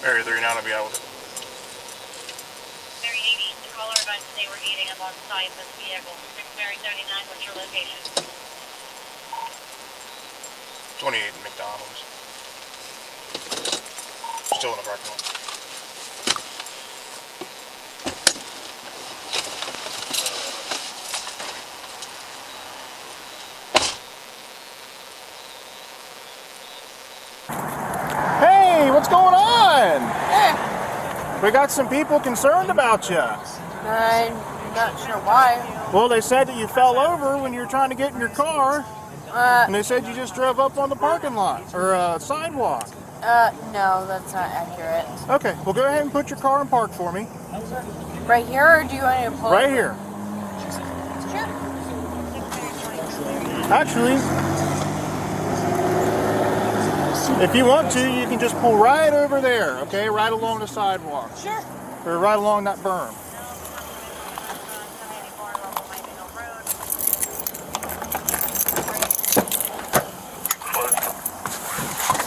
Area 39 will be out with it. Mary 80, the caller advised they were eating alongside this vehicle. 6 Mary 79, what's your location? 28 McDonald's. Still in the parking lot. Hey, what's going on? We got some people concerned about you. I'm not sure why. Well, they said that you fell over when you were trying to get in your car, and they said you just drove up on the parking lot or sidewalk. No, that's not accurate. Okay, well go ahead and put your car in park for me. Right here, or do you want to pull Right over? here. Sure. Actually, if you want to, you can just pull right over there, okay? Right along the sidewalk. Sure. Or right along that berm.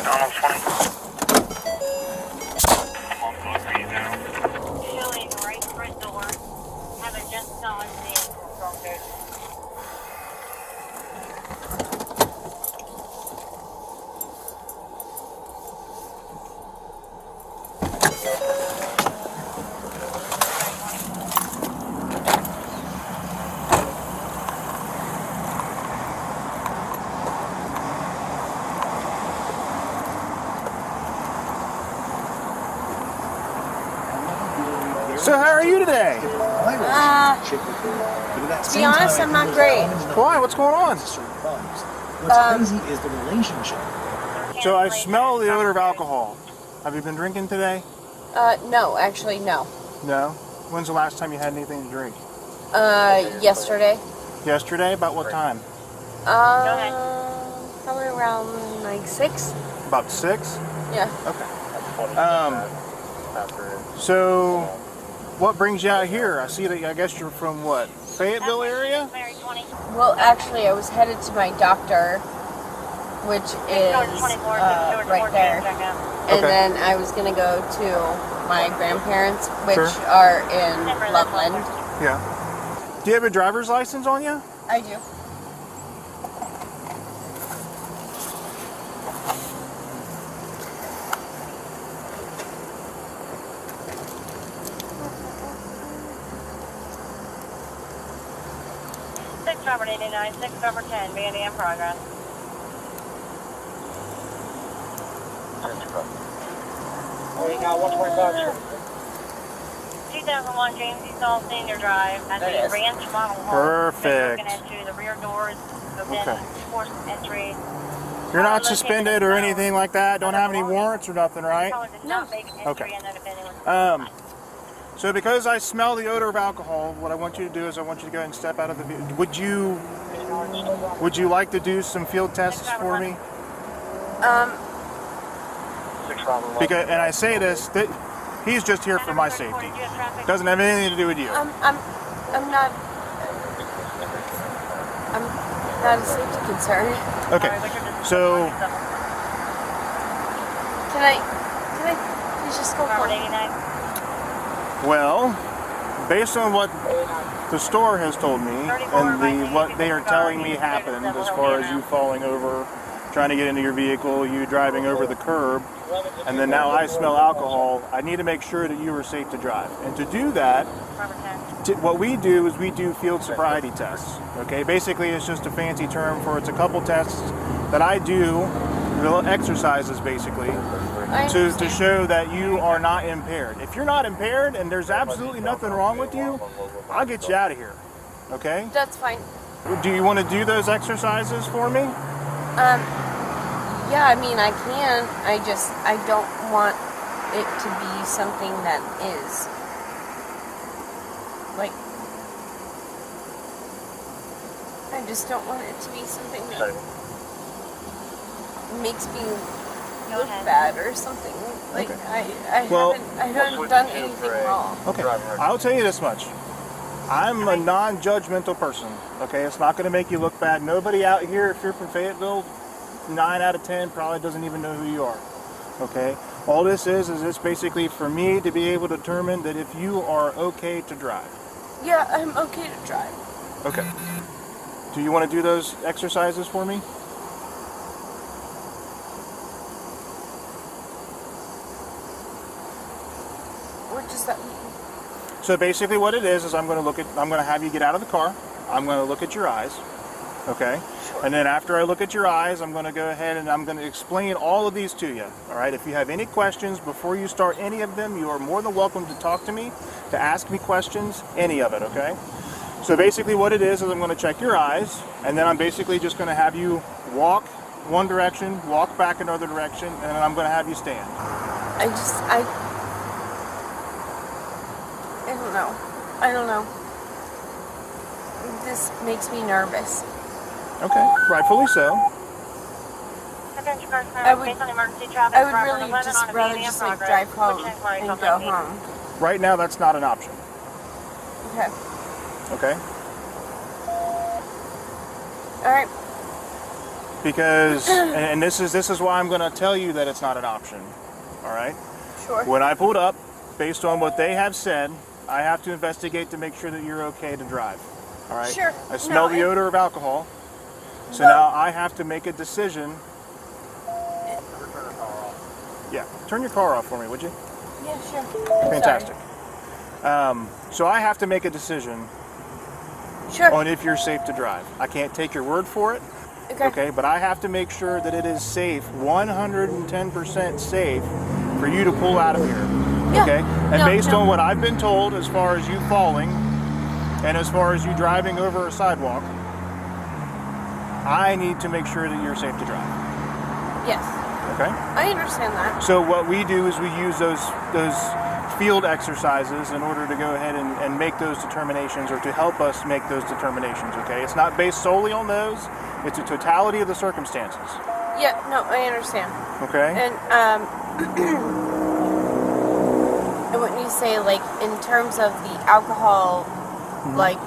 Donald's 20. Showing right front door. Haven't just saw his vehicle from there. So how are you today? To be honest, I'm not great. Why? What's going on? What's crazy is the relationship. So I smell the odor of alcohol. Have you been drinking today? No, actually, no. No? When's the last time you had anything to drink? Yesterday. Yesterday? About what time? Probably around like 6. About 6? Yeah. Okay. So what brings you out here? I see that I guess you're from what? Fayetteville area? Mary 20. Well, actually, I was headed to my doctor, which is right there. And Okay. then I was going to go to my grandparents, which Sure. are in Loveland. Yeah. Do you have a driver's license on you? I do. Robert 89, 6 Robert 10, Bandy in progress. We got 125. 2001 James E. Saul Senior Drive at the Ranch Model Home. Perfect. Looking into the rear doors, open, Okay. forced entry. You're not suspended or anything like that? Don't have any warrants or nothing, right? No. Okay. So because I smell the odor of alcohol, what I want you to do is I want you to go ahead and step out of the vehicle. Would you like to do some field tests for me? Because, and I say this, that he's just here for my safety. Doesn't have anything to do with you. I'm not a safety concern. Okay. So Can I please just go Robert home? 89. well, based on what the store has told me and what they are telling me happened as far as you falling over, trying to get into your vehicle, you driving over the curb, and then now I smell alcohol, I need to make sure that you are safe to drive. And to do that, Robert 10. what we do is we do field sobriety tests. Okay, basically it's just a fancy term for it's a couple tests that I do, little exercises basically, to show that you are not impaired. If you're not impaired and there's absolutely nothing wrong with you, I'll get you out of here. Okay? That's fine. Do you want to do those exercises for me? Yeah, I mean, I can. I don't want it to be something that is like, I just don't want it to be something that makes me look bad or something. Like, Okay. I Well- haven't done anything wrong. Okay, I'll tell you this much. I'm a non-judgmental person, okay? It's not going to make you look bad. Nobody out here, if you're from Fayetteville, 9 out of 10 probably doesn't even know who you are, okay? All this is it's basically for me to be able to determine that if you are okay to drive. Yeah, I'm okay to drive. Okay. Do you want to do those exercises for me? What does that mean? So basically what it is I'm going to have you get out of the car. I'm going to look at your eyes. Okay? Sure. And then after I look at your eyes, I'm going to go ahead and I'm going to explain all of these to you. All right? If you have any questions before you start any of them, you are more than welcome to talk to me, to ask me questions, any of it, okay? So basically what it is I'm going to check your eyes, and then I'm basically just going to have you walk one direction, walk back another direction, and then I'm going to have you stand. I don't know. This makes me nervous. Okay, rightfully so. I would really just rather just like drive home and go home. Right now that's not an option. Okay. Okay? Alright. Because, and this is why I'm going to tell you that it's not an option. All right? Sure. When I pulled up, based on what they have said, I have to investigate to make sure that you're okay to drive. All right? Sure. I smell the odor of alcohol. So now I have to make a decision. Yeah, turn your car off for me, would you? Yeah, sure. Fantastic. So I have to make a decision Sure. on if you're safe to drive. I can't take your word for it. Okay, but I have to make sure that it is safe, 110% safe, for you to pull out of here. Yeah. Okay? And based on what I've been told, as far as you falling, and as far as you driving over a sidewalk, I need to make sure that you're safe to drive. Yes. Okay? I understand that. So what we do is we use those field exercises in order to go ahead and make those determinations, or to help us make those determinations, okay? It's not based solely on those. It's a totality of the circumstances. Yeah, no, I understand. Okay? And and when you say, like, in terms of the alcohol, like,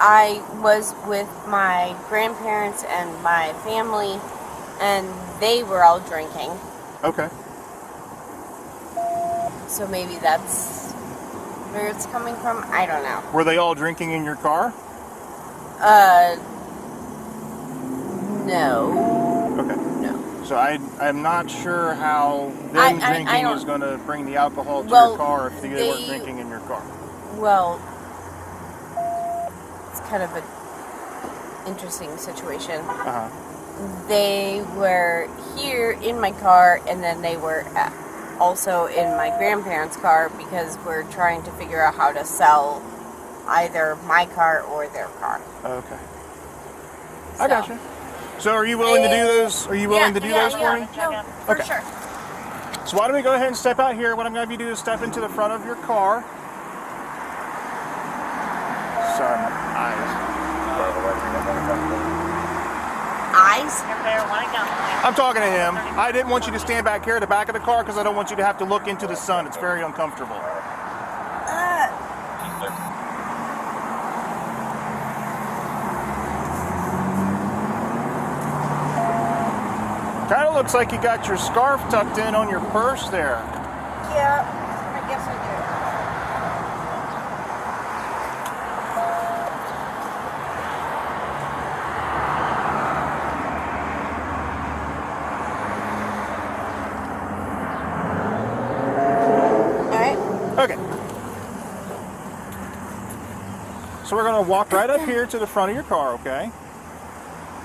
I was with my grandparents and my family, and they were all drinking. Okay. So maybe that's where it's coming from. I don't know. Were they all drinking in your car? No. Okay. No. So I'm not sure how them drinking is going to bring the alcohol to your car if they weren't drinking in your car. Well, it's kind of an interesting situation. Uh-huh. They were here in my car, and then they were also in my grandparents' car, because we're trying to figure out how to sell either my car or their car. Okay. I got you. So are you willing to do those? Are you willing to do those for me? No, for sure. So why don't we go ahead and step out here? What I'm going to have you do is step into the front of your car. Sorry, my eyes. Eyes? I'm talking to him. I didn't want you to stand back here at the back of the car because I don't want you to have to look into the sun. It's very uncomfortable. Kind of looks like you got your scarf tucked in on your purse there. Yeah, I guess I Okay. So we're going to walk right up here to the front of your car, okay?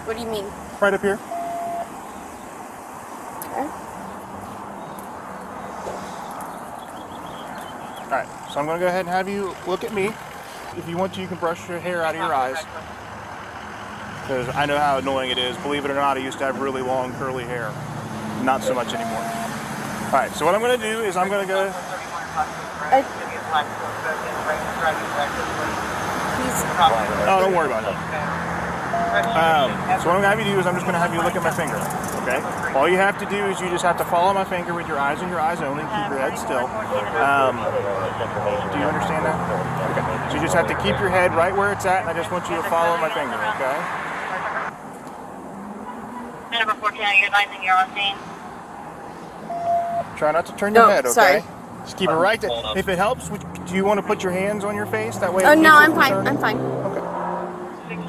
What do you mean? Right up here. Okay. Alright, so I'm going to go ahead and have you look at me. If you want to, you can brush your hair out of your eyes. Because I know how annoying it is. Believe it or not, I used to have really long curly hair. Not so much anymore. Alright, so what I'm going to do is I'm going to go... Oh, don't worry about it. So what I'm going to have you do is I'm just going to have you look at my finger, okay? All you have to do is you just have to follow my finger with your eyes and your eyes only. Keep your head still. Do you understand that? Okay. So you just have to keep your head right where it's at, and I just want you to follow my finger, okay? Number 14, you're advising you're on scene. Try not to turn your Oh, head, okay? sorry. Just keep it right there. If it helps, do you want to put your hands on your face? That way. Oh, it no, keeps it I'm from fine. turning? I'm fine. Okay.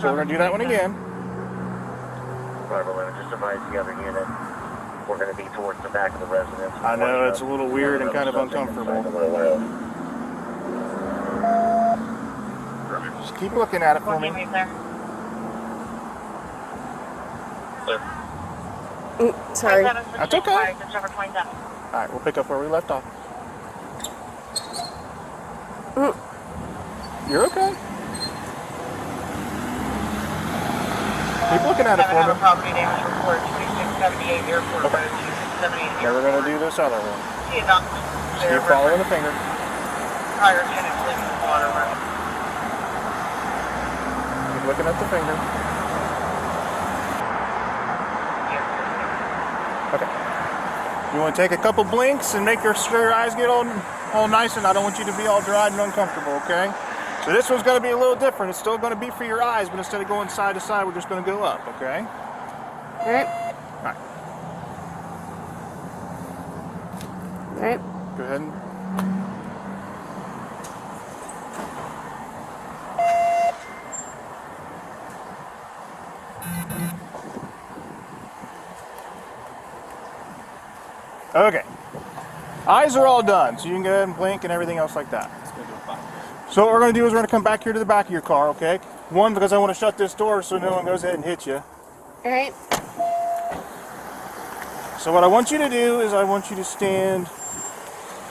So we're gonna do that one again. Just advise the other unit. We're going to be towards the back of the residence. I know it's a little weird and kind of uncomfortable. Just keep looking at it for me. Sorry. That's okay. All right, we'll pick up where we left off. You're okay. Keep looking at it for me. Property damage report 2678 Airport Road 2678 Now we're going to do this other one. Just keep Airport. following the finger. Prior tenants living in the water room. Keep looking at the finger. Okay. You want to take a couple blinks and make sure your eyes get all nice, and I don't want you to be all dry and uncomfortable, okay? So this one's going to be a little different. It's still going to be for your eyes, but instead of going side to side, we're just going to go up, okay? All right. All right. All right. Go ahead and... Okay. Eyes are all done, so you can go ahead and blink and everything else like that. So what we're going to do is we're going to come back here to the back of your car, okay? One, because I want to shut this door so no one goes ahead and hits you. All right. So what I want you to do is I want you to stand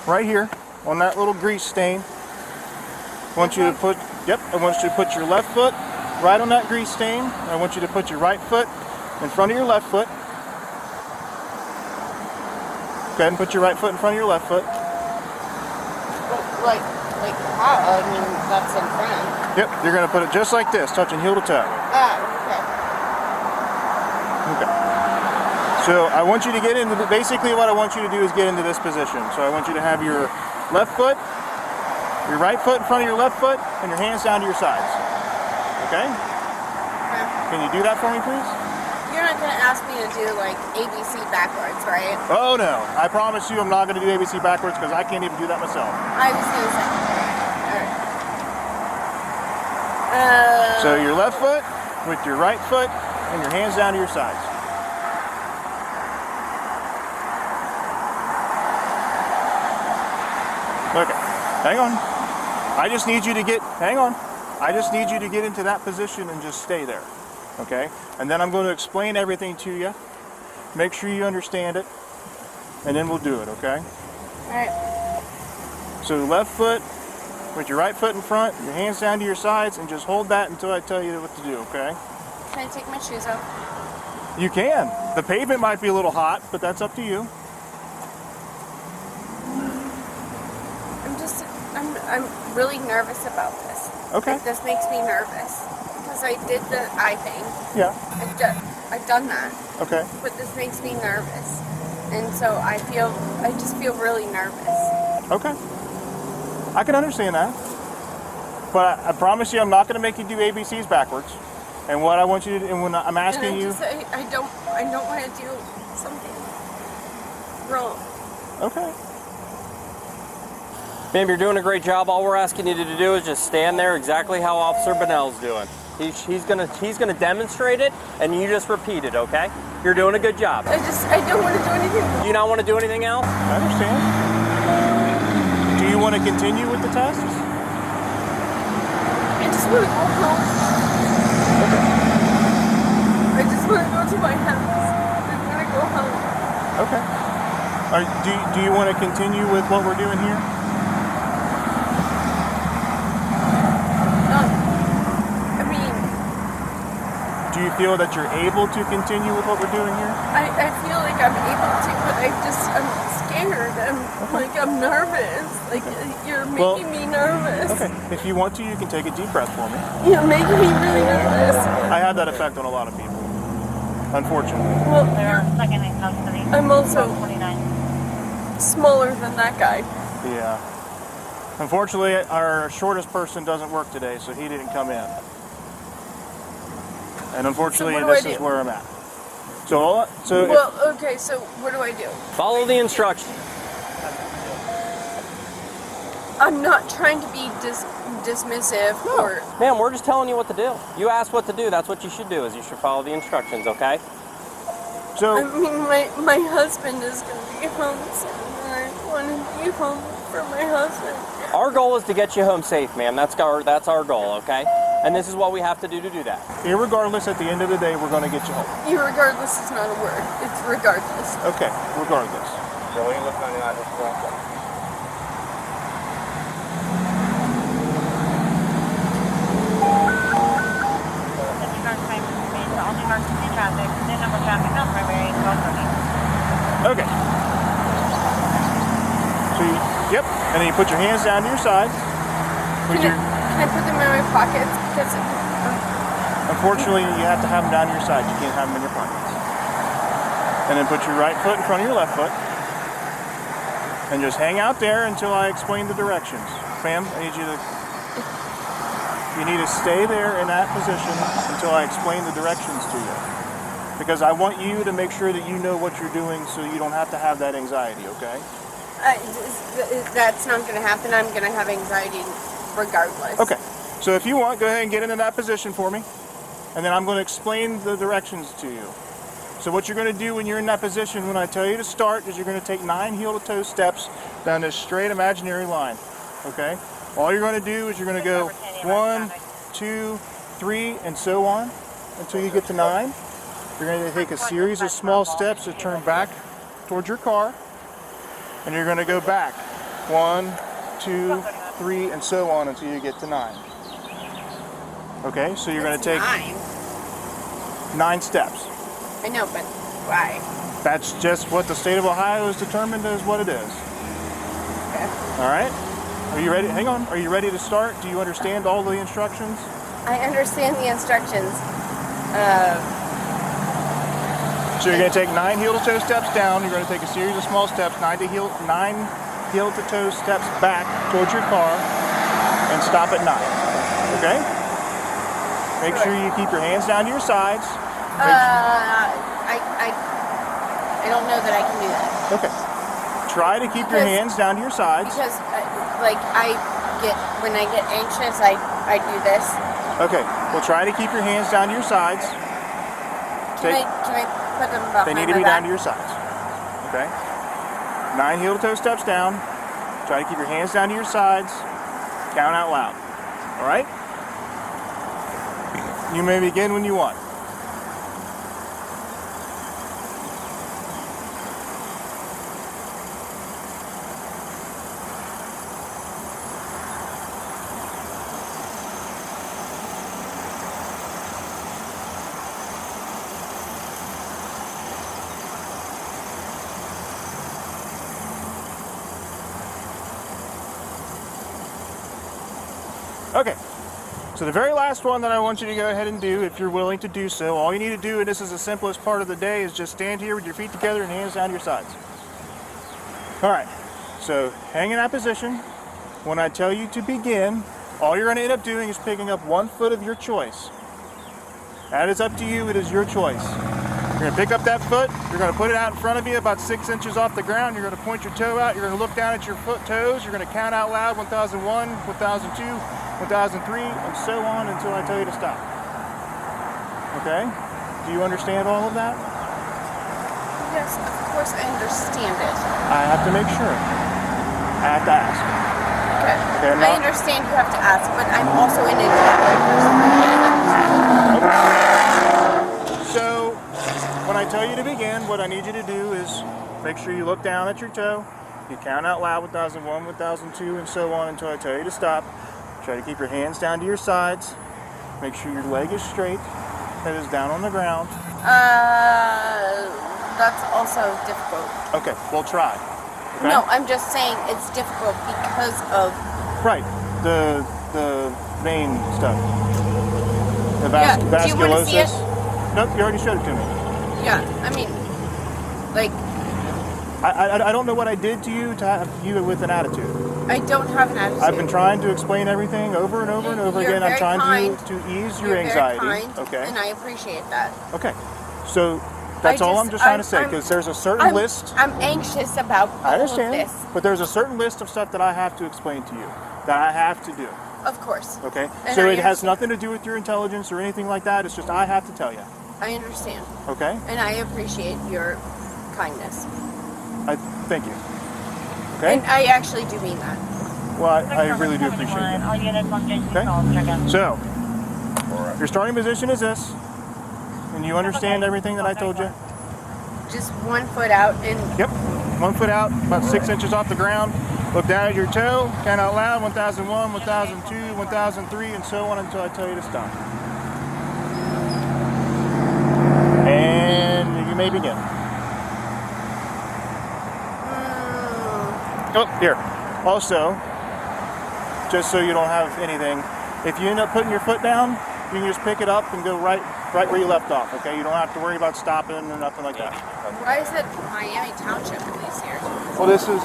right here on that little grease stain. I want you to put, I want you to put your left foot right on that grease stain. I want you to put your right foot in front of your left foot. Go ahead and put your right foot in front of your left foot. Like how? I mean, that's in front. Yep, you're going to put it just like this, touching heel to toe. Okay. Okay. So I want you to get into, basically what I want you to do is get into this position. So I want you to have your left foot, your right foot in front of your left foot, and your hands down to your sides. Okay? Can you do that for me, please? You're not going to ask me to do like ABC backwards, right? Oh no, I promise you I'm not going to do ABC backwards because I can't even do that myself. I was going to say. Alright. So your left foot with your right foot and your hands down to your sides. Okay, hang on. I just need you to get, hang on. I just need you to get into that position and just stay there. Okay, and then I'm going to explain everything to you. Make sure you understand it, and then we'll do it, okay? Alright. So left foot with your right foot in front, your hands down to your sides, and just hold that until I tell you what to do, okay? Can I take my shoes off? You can. The pavement might be a little hot, but that's up to you. I'm really nervous about this. Okay. Like, this makes me nervous. Because I did the eye thing. Yeah. I've done that. Okay. But this makes me nervous. And so I just feel really nervous. Okay. I can understand that. But I promise you I'm not going to make you do ABCs backwards. And what I want you to do, and when I'm asking you... I don't want to do something wrong. Okay. Ma'am, you're doing a great job. All we're asking you to do is just stand there exactly how Officer Bonnell's doing. He's gonna demonstrate it, and you just repeat it, okay? You're doing a good job. I don't want to do anything wrong. Do you not want to do anything else? I understand. Do you want to continue with the tests? I just want to go home. I just want to go to my house. I want to go home. Okay. Do you want to continue with what we're doing here? Do you feel that you're able to continue with what we're doing here? I feel like I'm able to, but I'm scared. I'm nervous. Like, you're making me nervous. Okay. If you want to, you can take a deep breath for me. You're making me really nervous. I have that effect on a lot of people, unfortunately. Well, Second in custody. I'm also 29. smaller than that guy. Yeah. Unfortunately, our shortest person doesn't work today, so he didn't come in. And unfortunately, So this is where I'm at. So Well, okay, so what do I do? Follow the instructions. I'm not trying to be dismissive or... Ma'am, we're just telling you what to do. You asked what to do. That's what you should do, is you should follow the instructions, okay? So, I mean, my husband is going to be home soon. I want to be home for my husband. Our goal is to get you home safe, ma'am. That's our goal, okay? And this is what we have to do that. irregardless, at the end of the day, we're going to get you home. Irregardless is not a word. It's regardless. Okay, regardless. So what are you looking on the license plate? Okay. So, yep, and then you put your hands down to your sides. Can I put them in my pockets? Because Unfortunately, you have to have them down to your sides. You can't have them in your pockets. And then put your right foot in front of your left foot. And just hang out there until I explain the directions. Ma'am, you need to stay there in that position until I explain the directions to you. Because I want you to make sure that you know what you're doing so you don't have to have that anxiety, okay? that's not going to happen. I'm going to have anxiety regardless. Okay. So if you want, go ahead and get into that position for me. And then I'm going to explain the directions to you. So what you're going to do when you're in that position, when I tell you to start, is you're going to take 9 heel-to-toe steps down this straight imaginary line. Okay? All you're going to do is you're going to go 1, 2, 3, and so on until you get to 9. You're going to take a series of small steps to turn back towards your car. And you're going to go back 1, 2, 3, and so on until you get to 9. Okay? So you're going to take 9 steps. I know, but why? That's just what the state of Ohio has determined is what it is. Okay. All right? Are you ready? Hang on. Are you ready to start? Do you understand all the instructions? I understand the instructions. So you're going to take 9 heel-to-toe steps down. You're going to take a series of small steps, 9 heel-to-toe steps back towards your car, and stop at 9. Okay? Make sure you keep your hands down to your sides. I don't know that I can do that. Okay. Try to keep your hands down to your sides. Because, when I get anxious, I do this. Okay. Well, try to keep your hands down to your sides. Can I put them behind They need to be down to your sides. Okay? 9 heel-to-toe steps down. Try to keep your hands down to your sides. Count out loud. All right? You may begin when you want. Okay, so the very last one that I want you to go ahead and do, if you're willing to do so, all you need to do, and this is the simplest part of the day, is just stand here with your feet together and hands down to your sides. All right, so hang in that position. When I tell you to begin, all you're going to end up doing is picking up 1 foot of your choice. That is up to you. It is your choice. You're going to pick up that foot. You're going to put it out in front of you about 6 inches off the ground. You're going to point your toe out. You're going to look down at your toes. You're going to count out loud 1001, 1002, 1003, and so on until I tell you to stop. Okay? Do you understand all of that? Yes, of course I understand it. I have to make sure. I have to ask. Okay. Okay, I understand you have to ask, but I'm also an intelligent person. So, when I tell you to begin, what I need you to do is make sure you look down at your toe. You count out loud 1001, 1002, and so on until I tell you to stop. Try to keep your hands down to your sides. Make sure your leg is straight. Head is down on the ground. That's also difficult. Okay, we'll try. Okay? No, I'm just saying it's difficult because of... Right, the vein stuff. The Yeah, do you wanna vasculosis. see it? Nope, you already showed it to me. Yeah, I mean, like, I don't know what I did to you to have you with an attitude. I don't have an attitude. I've been trying to explain everything over and over and over You're again. I'm very trying kind. to ease your You're anxiety. very kind, Okay. and I appreciate that. Okay. So That's all I'm just trying to say, because there's a certain list. I'm anxious about I all of understand, this. but there's a certain list of stuff that I have to explain to you, that I have to do. Of course. Okay? And So I it has understand. nothing to do with your intelligence or anything like that. It's just I have to tell you. I understand. Okay? And I appreciate your kindness. I thank you. Okay? And I actually do mean that. Well, I really do appreciate it. All units on Jason Okay? calls, check out. So, your starting position is this, and you understand everything that I told you? Just 1 foot out and Yep. 1 foot out, about 6 inches off the ground. Look down at your toe, count out loud, 1001, 1002, 1003, and so on until I tell you to stop. And you may begin. Oh, here. Also, just so you don't have anything, if you end up putting your foot down, you can just pick it up and go right where you left off, okay? You don't have to worry about stopping or nothing like that. why is it Miami Township police here? Well, this is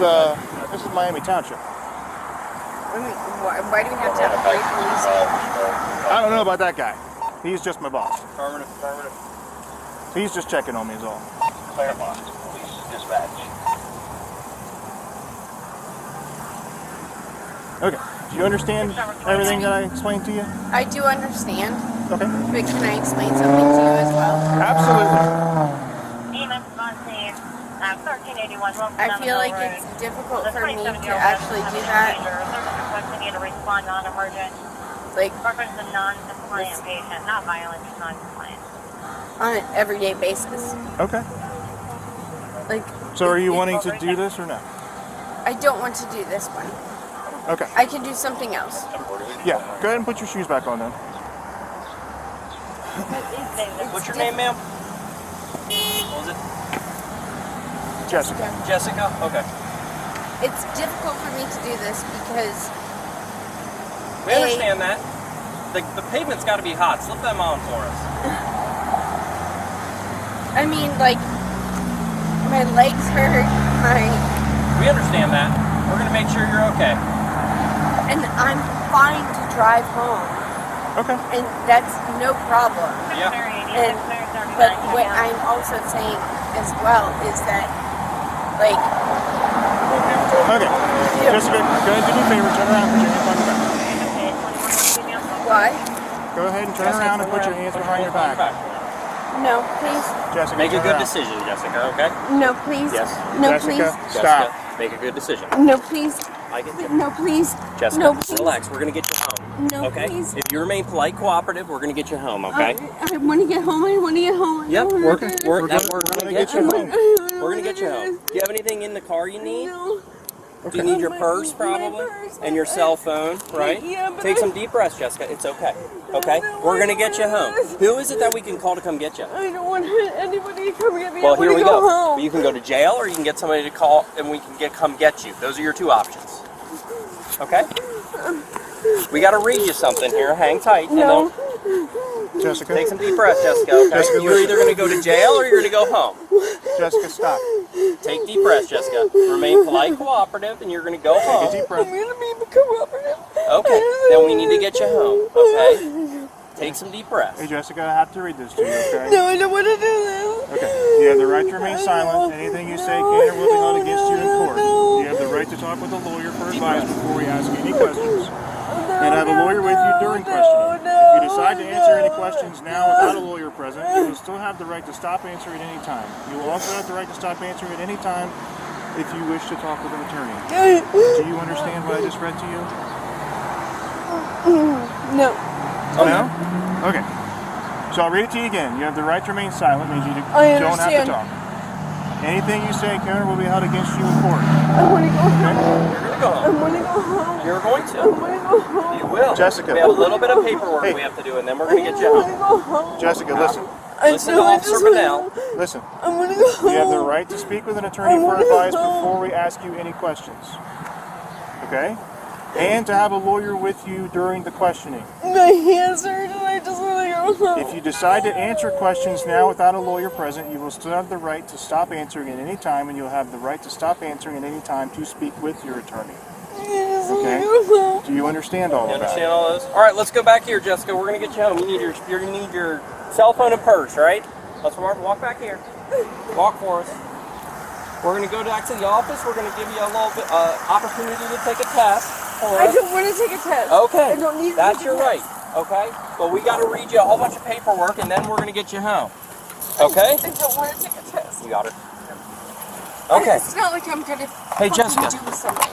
Miami Township. I mean, why do we have to have 3 police here? I don't know about that guy. He's just my boss. Affirmative, affirmative. He's just checking on me is all. Claremont, police dispatch. Okay. Do you understand everything that I explained to you? I do understand, Okay. but can I explain something to you as well? Absolutely. EMS on scene, 1381 Wilson I feel like Road. it's difficult The for me to 27-year-old actually do that, Service requesting you to respond non-emergent. like, Reference a non-compliant patient, not violent, just non-compliant. on an everyday basis. Okay. Like, So are you wanting to do this or no? I don't want to do this one. Okay. I can do something else. Yeah. Go ahead and put your shoes back on then. What's your name, ma'am? What was it? Jessica. Jessica? Okay. It's difficult for me to do this because We understand that. The pavement's got to be hot. Slip them on for us. I mean, like, my legs hurt, We understand that. We're going to make sure you're okay. and I'm fine to drive home, Okay. and that's no problem. Yeah. And but what I'm also saying as well is that, like, Okay. Jessica, go ahead and do me a favor. Turn around and put your hands behind your back. why? Go ahead and turn around and put your hands behind your back. No, please. Jessica, Make a turn good around. decision, Jessica, okay? No, please. Yes. No, Jessica, please. stop. Jessica, make a good decision. No, please. I get you. No, please. Jessica, No, please. relax. We're going to get you home. No, Okay? please. If you remain polite, cooperative, we're going to get you home, okay? I want to get home. I want to get home. Yep, I we're wanna going do We're to gonna get get you home. We're going to get you home. Do you have anything in the car you need? No. Do you need your My- purse, my probably? purse. And your cell phone, right? Yeah, but Take I- some deep breaths, Jessica. It's okay. Okay? don't We're going to wanna get you do home. this. Who is it that we can call to come get you? I don't want anybody to come get me. Well, I here want we to go. home. You can go to jail, or you can get somebody to call, and we can come get you. Those are your two options. Okay? We got to read you something here. Hang tight. And No. Jessica. take some deep breaths, Jessica. Okay? Jessica, You're either going to go to jail or you're going to go home. Jessica, stop. Take deep breaths, Jessica. Remain polite, cooperative, and you're going to go Take a home. deep I'm breath. gonna be cooperative. Okay. Then we need to get you home. Okay? Take some deep breaths. Hey, Jessica, I have to read this to you, okay? No, I don't want to do this. Okay. You have the right to remain silent. Anything you say can or will be held against you in court. You have the right to talk with a lawyer for advice before we ask you any questions. And have a lawyer with you during questioning. If you decide to answer any questions now without a lawyer present, you will still have the right to stop answering at any time. You will also have the right to stop answering at any time if you wish to talk with an attorney. Do you understand what I just read to you? No. No? Okay. So I'll read it to you again. You have the right to remain silent, means you I don't have understand. to talk. Anything you say can or will be held against you in court. I want to go home. You're going to go I home. want to go home. You're going I to. want to go home. You will. Jessica. We have a little bit of paperwork Hey. we have to do, and then we're going to get you I want to home. go home. Jessica, listen. Listen to Officer Bennell. Listen. I want to go home. You have the right to speak with an attorney for advice before we ask you any questions. Okay? And to have a lawyer with you during the questioning. My hands hurt and I just want to go home. If you decide to answer questions now without a lawyer present, you will still have the right to stop answering at any time, and you'll have the right to stop answering at any time to speak with your attorney. I just want Okay. to go home. Do you understand all You of that? understand all those? All right, let's go back here, Jessica. We're going to get you home. You're going to need your cell phone and purse, right? Let's walk back here. Walk for us. We're going to go back to the office. We're going to give you a little bit opportunity to take a test. I don't want to take a test. Okay. I don't need to That's take your a test. right. Okay. But we got to read you a whole bunch of paperwork, and then we're going to get you home. Okay. I don't want to take a test. You got it. Okay. It's not like I'm gonna Hey, Jessica. do something.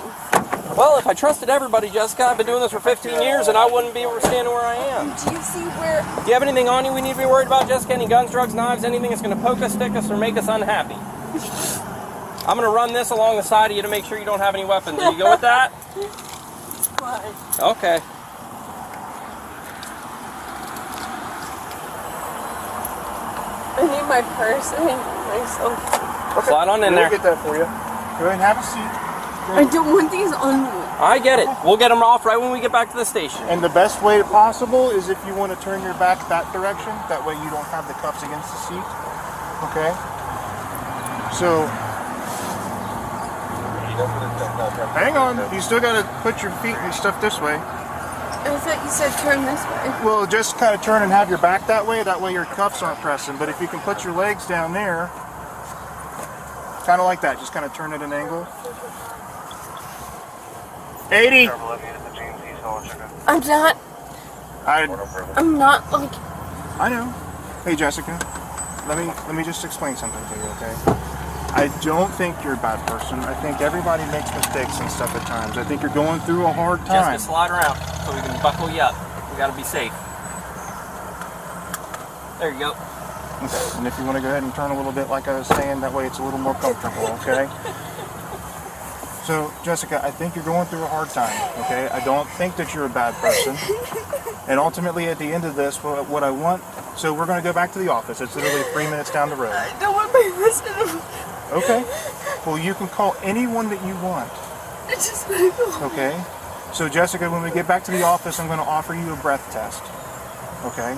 Well, if I trusted everybody, Jessica, I've been doing this for 15 years, and I wouldn't be standing where I am. Do you see where? Do you have anything on you we need to be worried about, Jessica? Any guns, drugs, knives, anything that's going to poke us, stick us, or make us unhappy? I'm going to run this along the side of you to make sure you don't have any weapons. Are you go with that? Fine. Okay. I need my purse. I need myself. Okay. Slide on in We'll there. get that for you. Go ahead and have a seat. I don't want these on me. I get it. We'll get them off right when we get back to the station. And the best way possible is if you want to turn your back that direction. That way you don't have the cuffs against the seat. Okay? So, hang on. You still got to put your feet and stuff this way. I thought you said turn this way. Well, just kind of turn and have your back that way. That way your cuffs aren't pressing. But if you can put your legs down there, kind of like that. Just kind of turn at an angle. 80. I'm not like. I know. Hey, Jessica. Let me just explain something to you, okay? I don't think you're a bad person. I think everybody makes mistakes and stuff at times. I think you're going through a hard time. Jessica, slide around so we can buckle you up. We got to be safe. There you go. Okay. And if you want to go ahead and turn a little bit like I was saying, that way it's a little more comfortable, okay? So, Jessica, I think you're going through a hard time, okay? I don't think that you're a bad person. And ultimately, at the end of this, what I want... So we're going to go back to the office. It's literally 3 minutes down the road. I don't want my husband. Okay. Well, you can call anyone that you want. I just want to go home. Okay? So, Jessica, when we get back to the office, I'm going to offer you a breath test. Okay?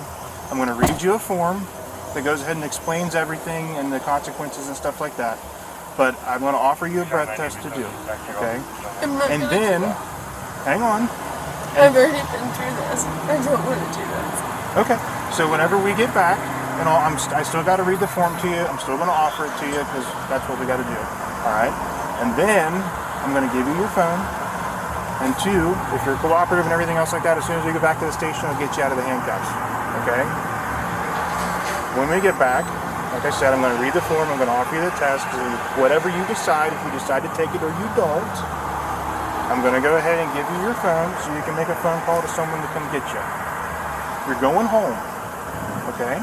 I'm going to read you a form that goes ahead and explains everything and the consequences and stuff like that. But I'm going to offer you a breath test to do. Okay? And then, hang on. I've already been through this. I don't want to do this. Okay. So whenever we get back, and I still got to read the form to you. I'm still going to offer it to you because that's what we got to do. All right? And then I'm going to give you your phone. And two, if you're cooperative and everything else like that, as soon as we get back to the station, I'll get you out of the handcuffs. Okay? When we get back, like I said, I'm going to read the form. I'm going to offer you the test. Whatever you decide, if you decide to take it or you don't, I'm going to go ahead and give you your phone so you can make a phone call to someone to come get you. You're going home, okay?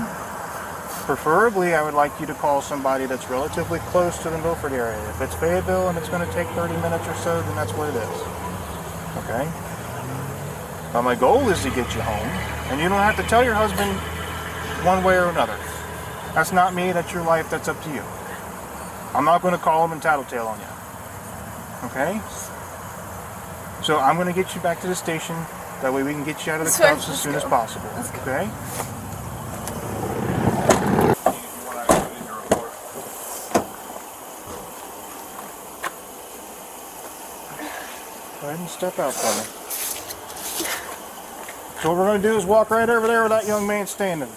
Preferably, I would like you to call somebody that's relatively close to the Milford area. If it's Fayetteville and it's going to take 30 minutes or so, then that's what it is, okay? Now, my goal is to get you home, and you don't have to tell your husband one way or another. That's not me, that's your life, that's up to you. I'm not going to call him and tattletale on you, okay? So I'm going to get you back to the station. That way we can get you out of the cuffs as soon as possible. Okay? Go ahead and step out for me. So what we're going to do is walk right over there where that young man's standing.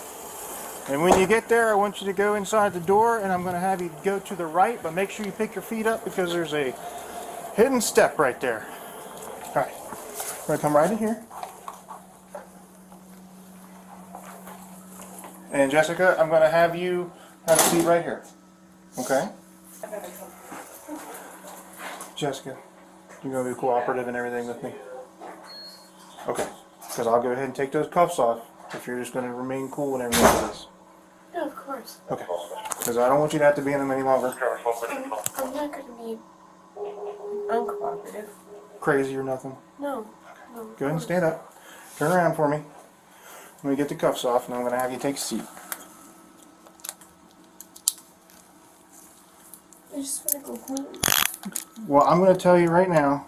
And when you get there, I want you to go inside the door, and I'm going to have you go to the right, but make sure you pick your feet up because there's a hidden step right there. All right. We're going to come right in here. And Jessica, I'm going to have you have a seat right here. Okay? Jessica, you're going to be cooperative and everything with me? Okay. Because I'll go ahead and take those cuffs off if you're just going to remain cool and everything like this. No, of course. Okay. Because I don't want you to have to be in them any longer. I'm not going to be uncooperative. Crazy or nothing? No. No. Go ahead and stand up. Turn around for me. Let me get the cuffs off, and I'm going to have you take a seat. I just want to go home. Well, I'm going to tell you right now.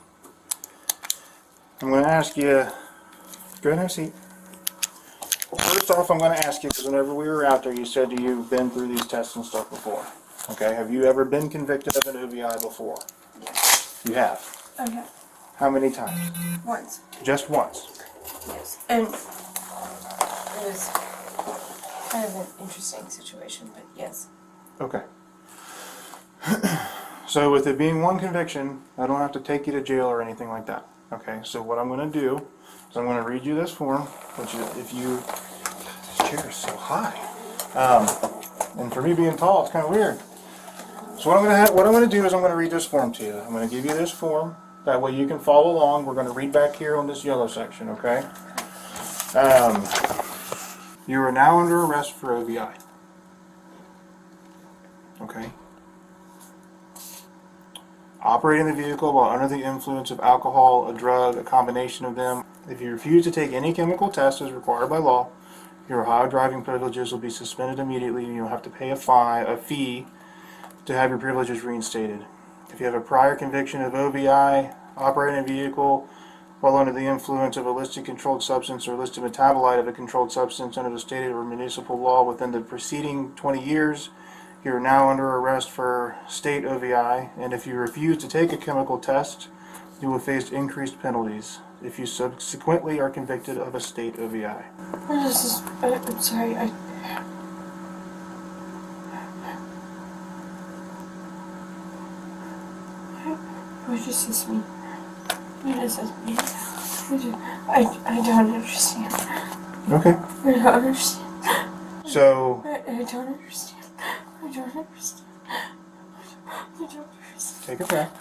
I'm going to ask you. Go ahead and have a seat. First off, I'm going to ask you, because whenever we were out there, you said you've been through these tests and stuff before. Okay, have you ever been convicted of an OVI before? Yes. You have? I have. How many times? Once. Just once? Yes. And it was kind of an interesting situation, but yes. Okay. So with it being one conviction, I don't have to take you to jail or anything like that. Okay, so what I'm going to do is I'm going to read you this form, which is, if you, this chair is so high, and for me being tall, it's kind of weird. So what I'm going to do is I'm going to read this form to you. I'm going to give you this form. That way you can follow along. We're going to read back here on this yellow section, okay? You are now under arrest for OVI. Okay? Operating the vehicle while under the influence of alcohol, a drug, a combination of them. If you refuse to take any chemical test as required by law, your Ohio driving privileges will be suspended immediately and you'll have to pay a fee to have your privileges reinstated. If you have a prior conviction of OVI, operating a vehicle while under the influence of a listed controlled substance or listed metabolite of a controlled substance under the state or municipal law within the preceding 20 years, you are now under arrest for state OVI, and if you refuse to take a chemical test, you will face increased penalties if you subsequently are convicted of a state OVI. I'm sorry, what does this mean? What does this mean? I don't understand. Okay. I don't understand. So, I don't understand. I don't understand. I don't understand. take a breath.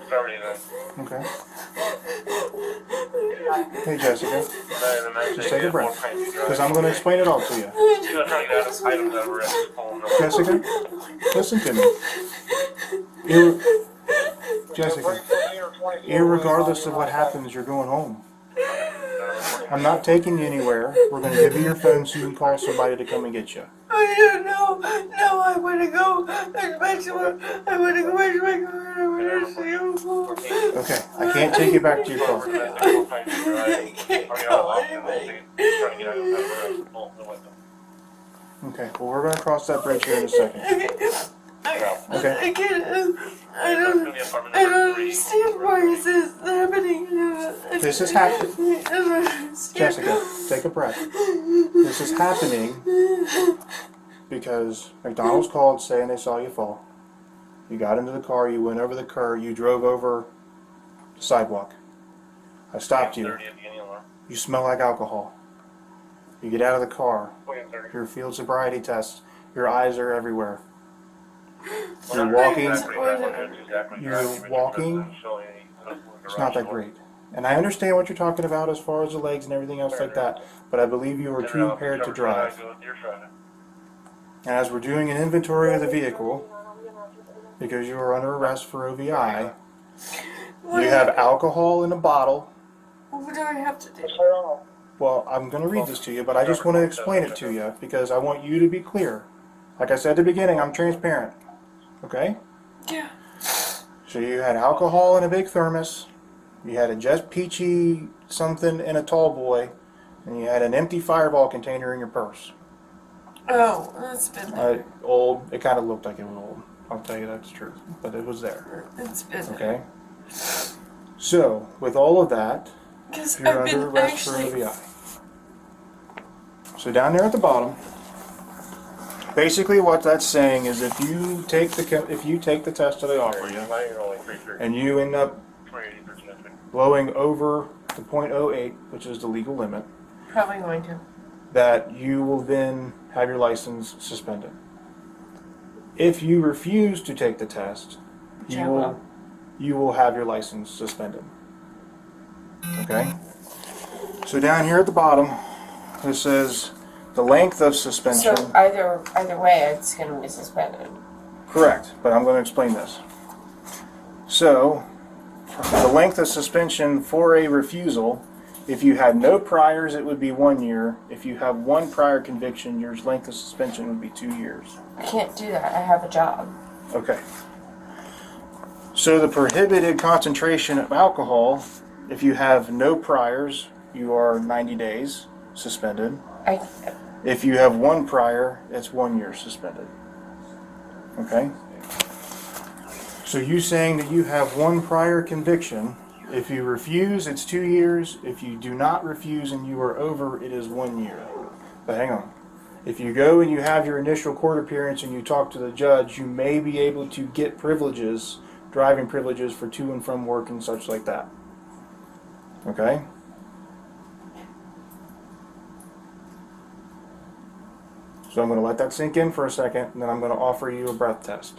It's already done. Okay. Hey Jessica, just take a breath, because I'm going to explain it all to you. Jessica, listen to me. Jessica, irregardless of what happens, you're going home. I'm not taking you anywhere. We're going to give you your phone so you can call somebody to come and get you. I don't know. No, I want to go back to I want to go back to my car. I want to see you. Okay, I can't take you back to your car. I can't call anybody. Okay, well we're going to cross that bridge here in a second. Okay. I can't. I don't understand why this is happening. This is happening. Jessica, take a breath. This is happening because McDonald's called saying they saw you fall. You got into the car, you went over the curb, you drove over the sidewalk. I stopped you. You smell like alcohol. You get out of the car. Your field sobriety test. Your eyes are everywhere. You're walking. It's not that great. And I understand what you're talking about as far as the legs and everything else like that, but I believe you are too impaired to drive. And as we're doing an inventory of the vehicle, because you are under arrest for OVI, you have alcohol in a bottle. What do I have to do? Well, I'm going to read this to you, but I just want to explain it to you because I want you to be clear. Like I said at the beginning, I'm transparent. Okay? Yeah. So you had alcohol in a big thermos, you had a Just Peachy something in a tall boy, and you had an empty Fireball container in your purse. Oh, that's been Old. It kind of looked like it was old. I'll tell you that's true. But it was there. It's been Okay? So, with all of that, because you're under arrest for OVI. So down there at the bottom, basically what that's saying is if you take the test that I offer you, and you end up blowing over the .08, which is the legal limit, probably going to. that you will then have your license suspended. If you refuse to take the test, you will have your license suspended. Okay? So down here at the bottom, it says the length of suspension. So either way, it's going to be suspended. Correct, but I'm going to explain this. So, the length of suspension for a refusal, if you had no priors, it would be 1 year. If you have one prior conviction, your length of suspension would be 2 years. I can't do that. I have a job. Okay. So the prohibited concentration of alcohol, if you have no priors, you are 90 days suspended. If you have one prior, it's 1 year suspended. Okay? So you saying that you have one prior conviction, if you refuse, it's 2 years. If you do not refuse and you are over, it is 1 year. But hang on. If you go and you have your initial court appearance and you talk to the judge, you may be able to get privileges, driving privileges for to and from work and such like that. Okay? So I'm going to let that sink in for a second, and then I'm going to offer you a breath test.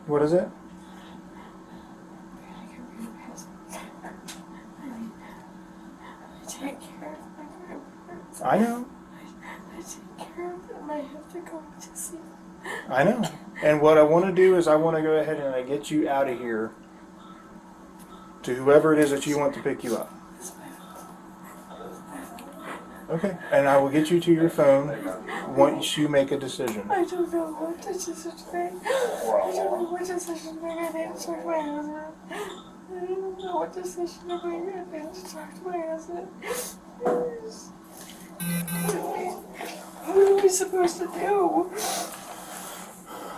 What is it? Take care of my grandparents. I know. I take care of them. I have to go to see them. I know. And what I want to do is I want to go ahead and I get you out of here to whoever it is that you want to pick you up. Okay. And I will get you to your phone once you make a decision. I don't know what decision to make. I don't know what decision to make. I need to talk to my husband. I don't know what decision to make. I need to talk to my husband. What are we supposed to do?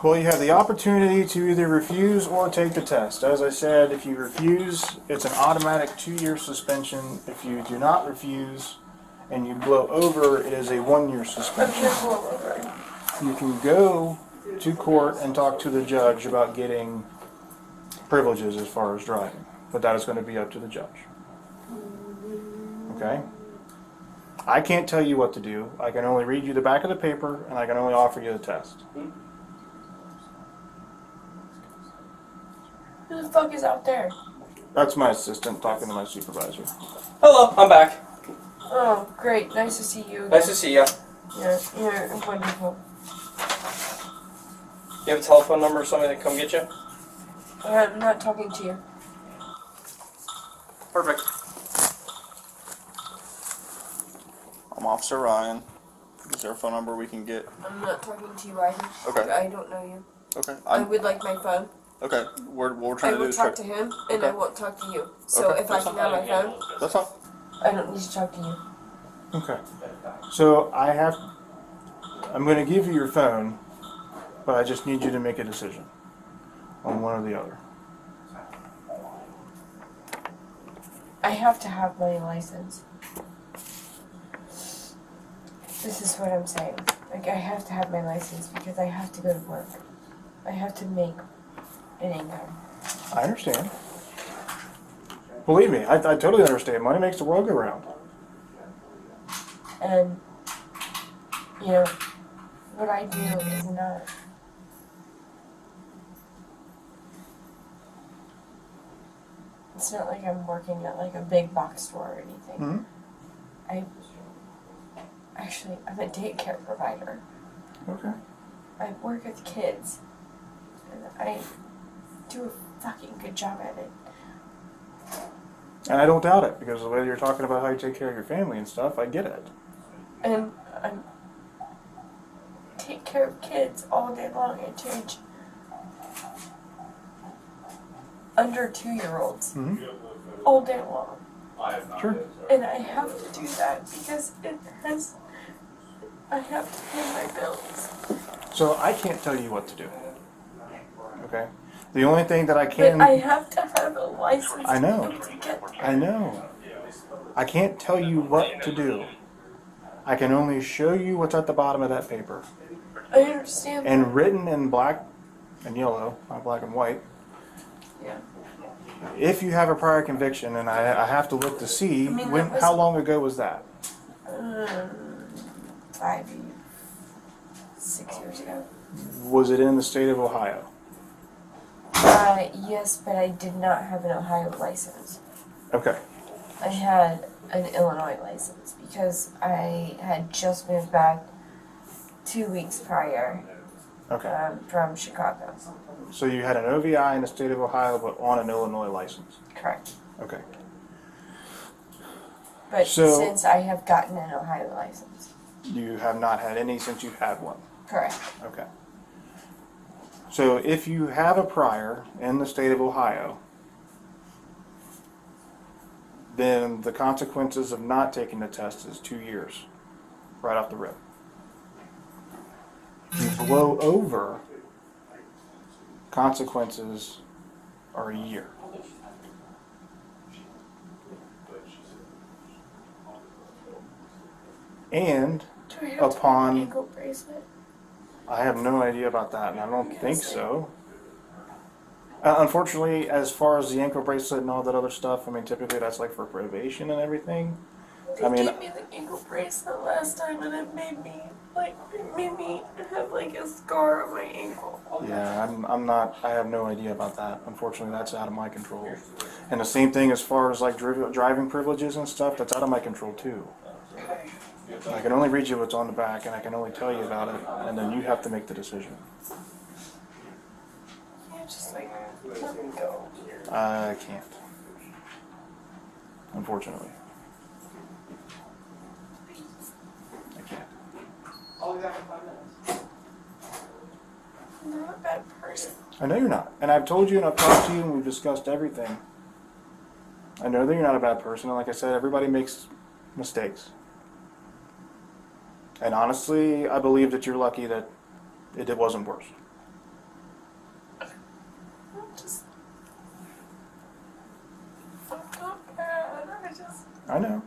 Well, you have the opportunity to either refuse or take the test. As I said, if you refuse, it's an automatic 2-year suspension. If you do not refuse and you blow over, it is a 1-year suspension. You can go to court and talk to the judge about getting privileges as far as driving, but that is going to be up to the judge. Okay? I can't tell you what to do. I can only read you the back of the paper, and I can only offer you the test. Who the fuck is out there? That's my assistant talking to my supervisor. Hello, I'm back. Oh, great. Nice to see you again. Nice to see you. Yeah, you're wonderful. You have a telephone number or somebody that can come get you? I'm not talking to you. Perfect. I'm Officer Ryan. Is there a phone number we can get? I'm not talking to you either. Okay. I don't know you. Okay. I would like my phone. Okay. What we're I trying to do will is talk to him, and I won't talk to you. So Okay. if I can have my phone, That's fine. I don't need to talk to you. Okay. So I'm going to give you your phone, but I just need you to make a decision on one or the other. I have to have my license. This is what I'm saying. Like, I have to have my license because I have to go to work. I have to make an income. I understand. Believe me, I totally understand. Money makes the world go round. And, you know, what I do is not... It's not like I'm working at like a big box store or anything. Mm-hmm. I'm a daycare provider. Okay. I work with kids. And I do a fucking good job at it. And I don't doubt it, because the way you're talking about how you take care of your family and stuff, I get it. And I take care of kids all day long. I change under 2-year-olds all day long. Sure. And I have to do that because I have to pay my bills. So I can't tell you what to do. Okay? The only thing that I can... But I have to have a license I know. to get... I know. I can't tell you what to do. I can only show you what's at the bottom of that paper. I understand. And written in black and yellow, not black and white. Yeah. If you have a prior conviction, and I have to look to see, how long ago was that? 6 years ago. Was it in the state of Ohio? Yes, but I did not have an Ohio license. Okay. I had an Illinois license because I had just moved back 2 weeks prior from Chicago. So you had an OVI in the state of Ohio, but on an Illinois license? Correct. Okay. But So- since I have gotten an Ohio license. You have not had any since you've had one? Correct. Okay. So if you have a prior in the state of Ohio, then the consequences of not taking the test is 2 years, right off the rip. If you blow over consequences are a year. And Do I have to upon, wear an ankle bracelet? I have no idea about that, and I don't think so. Unfortunately, as far as the ankle bracelet and all that other stuff, I mean, typically that's like for probation and everything. They gave me the ankle bracelet last time, and it made me have like a scar on my ankle. Yeah, I'm not, I have no idea about that. Unfortunately, that's out of my control. And the same thing as far as like driving privileges and stuff, that's out of my control too. I can only read you what's on the back, and I can only tell you about it, and then you have to make the decision. Yeah, just like let me go. I can't. Unfortunately. I can't. I'm not a bad person. I know you're not. And I've told you and I've talked to you and we've discussed everything. I know that you're not a bad person, and like I said, everybody makes mistakes. And honestly, I believe that you're lucky that it wasn't worse. I'm not bad. I know.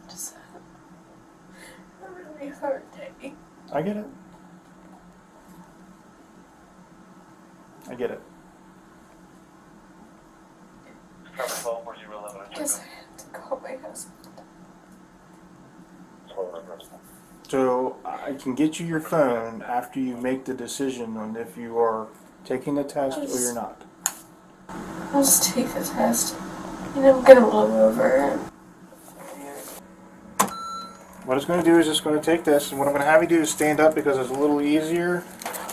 Just had a really hard day. I get it. I get it. I guess I have to call my husband. So I can get you your phone after you make the decision on if you are taking the test or you're not. I'll just take the test. And I'm gonna blow over. What it's going to do is it's going to take this, and what I'm going to have you do is stand up because it's a little easier,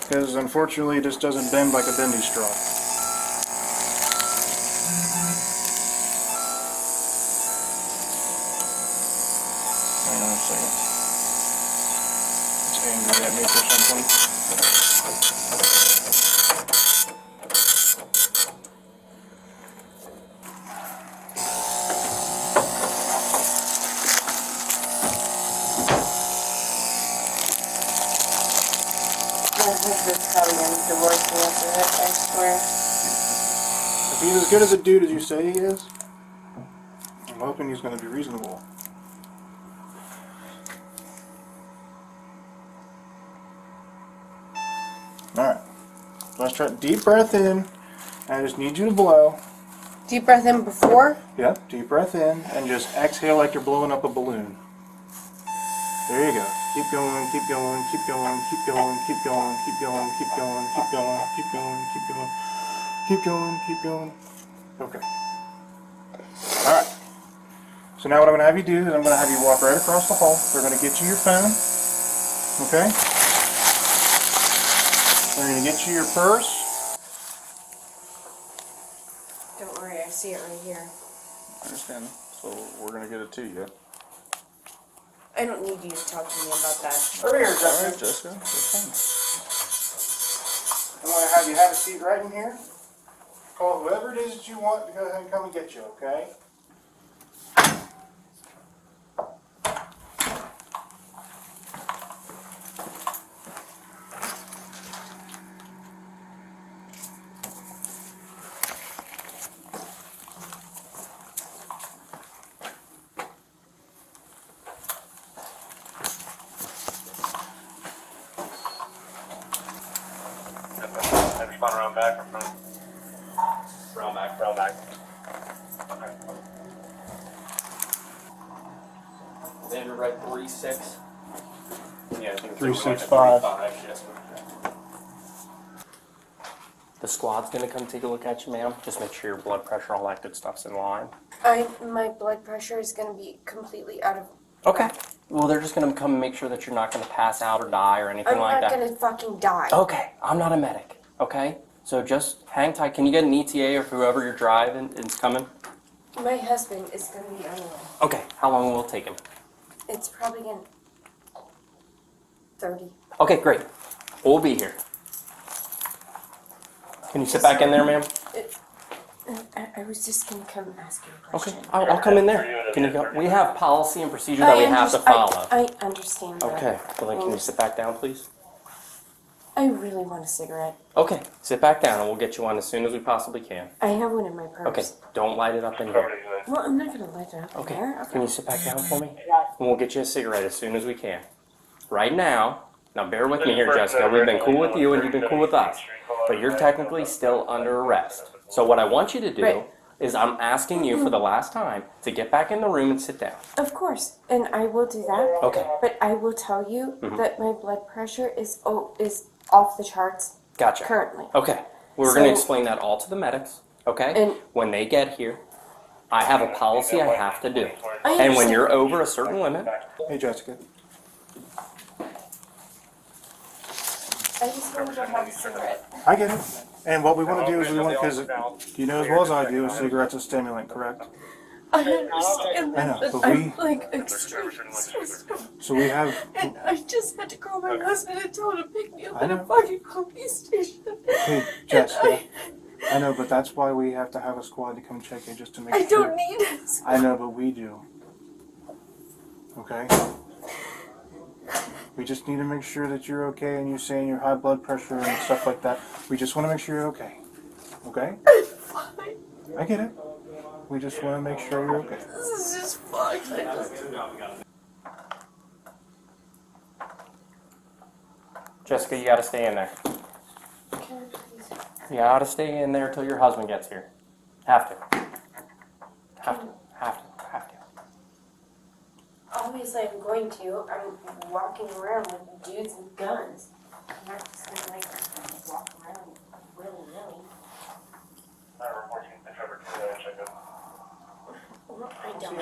because unfortunately this doesn't bend like a bendy straw. Hang on a second. It's angry at me for something. My husband's probably gonna divorce me after that, I swear. If he's as good as a dude as you say he is, I'm hoping he's going to be reasonable. Alright. Let's try deep breath in. I just need you to blow. Deep breath in before? Yep, deep breath in and just exhale like you're blowing up a balloon. There you go. Keep going, keep going, keep going, keep going, keep going, keep going, keep going, keep going, keep going, keep going, keep going, keep going. Okay. Alright. So now what I'm going to have you do is I'm going to have you walk right across the hall. They're going to get you your phone. Okay? They're going to get you your purse. Don't worry, I see it right here. I understand. So we're going to get it to you. I don't need you to talk to me about that. Over here, Jessica. Alright, Jessica. That's fine. I'm going to have you have a seat right in here. Call whoever it is that you want to go ahead and come and get you, okay? I respond around back or front? Round back, round back. Okay. Xander read 3-6. Yeah, I think it's 365. 365, yes. The squad's gonna come take a look at you, ma'am. Just make sure your blood pressure, all that good stuff's in line. My blood pressure is gonna be completely out of. Okay. Well, they're just gonna come and make sure that you're not gonna pass out or die or anything I'm like not that. gonna fucking die. Okay, I'm not a medic. Okay, so just hang tight. Can you get an ETA or whoever you're driving is coming? My husband is gonna be on the way. Okay, how long will it take him? It's probably gonna 30. Okay, great. We'll be here. Can you sit back in there, ma'am? I was just gonna come ask you a Okay, question. I'll come in there. Can you go? We have policy and procedure that we have to follow. I understand that. Okay, well then can you sit back down, please? I really want a cigarette. Okay, sit back down and we'll get you one as soon as we possibly can. I have one in my purse. Okay, don't light it up in here. Well, I'm not gonna light it up Okay, there. can you sit back down for me? And we'll get you a cigarette as soon as we can. Right now bear with me here, Jessica. We've been cool with you and you've been cool with us. But you're technically still under arrest. So what I want you to do is I'm asking you for the last time to get back in the room and sit down. Of course, and I will do that. Okay. But I will tell you that my blood pressure is off the charts. Gotcha. Currently. Okay. We're going to explain that all to the medics, okay? And when they get here, I have a policy I have to do. I And when understand. you're over a certain limit, Hey, Jessica. I just wanted to have a cigarette. I get it. And what we want to do is because you know as well as I do, a cigarette's a stimulant, correct? I understand I know, that, but but we- I'm like extremely stressed. So we have. And I just had to call my husband and tell him to pick me up I at a know. fucking police station. Hey, Jessica. I know, but that's why we have to have a squad to come check you just to make I sure. don't need it. I know, but we do. Okay? We just need to make sure that you're okay and you're saying your high blood pressure and stuff like that. We just want to make sure you're okay. Okay? I'm fine. I get it. We just want to make sure you're okay. This is just fucked. I just... Jessica, you got to stay in there. You got to stay in there till your husband gets here. Have to. Have to. Obviously, I'm going to. I'm walking around with dudes with guns. I'm not just gonna like walk around willy-nilly. Well, I don't.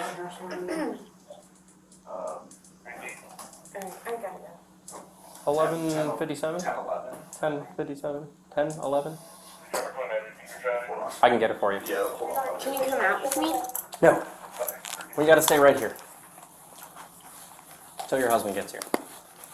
Alright, I gotta go. 11:57? 10:57? 10, 11? I can get it for you. Can you come out with me? No. We got to stay right here. Till your husband gets here.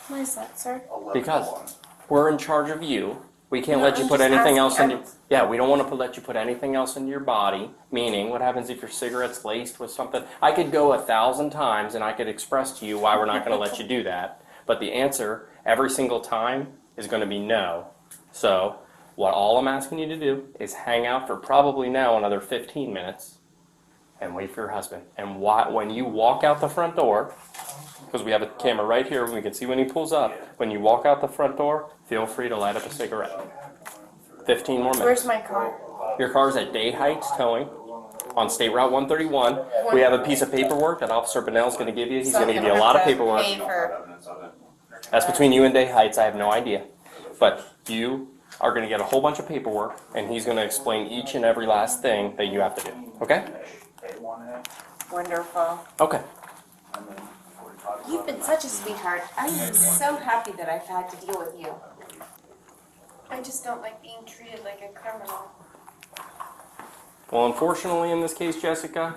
Why is that, sir? Because we're in charge of you. We can't No, let you I'm put just anything else asking. in your... Yeah, we don't want to let you put anything else into your body. Meaning, what happens if your cigarette's laced with something? I could go 1,000 times and I could express to you why we're not going to let you do that. But the answer, every single time, is going to be no. So, what all I'm asking you to do is hang out for probably now another 15 minutes and wait for your husband. And when you walk out the front door, because we have a camera right here, we can see when he pulls up. When you walk out the front door, feel free to light up a cigarette. 15 more minutes. Where's my car? Your car's at Day Heights Towing on State Route 131. We have a piece of paperwork that Officer Bonnell's going to give you. He's going to give you a lot of paperwork. Pay for... That's between you and Day Heights. I have no idea. But you are going to get a whole bunch of paperwork, and he's going to explain each and every last thing that you have to do. Okay? Wonderful. Okay. You've been such a sweetheart. I am so happy that I've had to deal with you. I just don't like being treated like a criminal. Well, unfortunately, in this case, Jessica,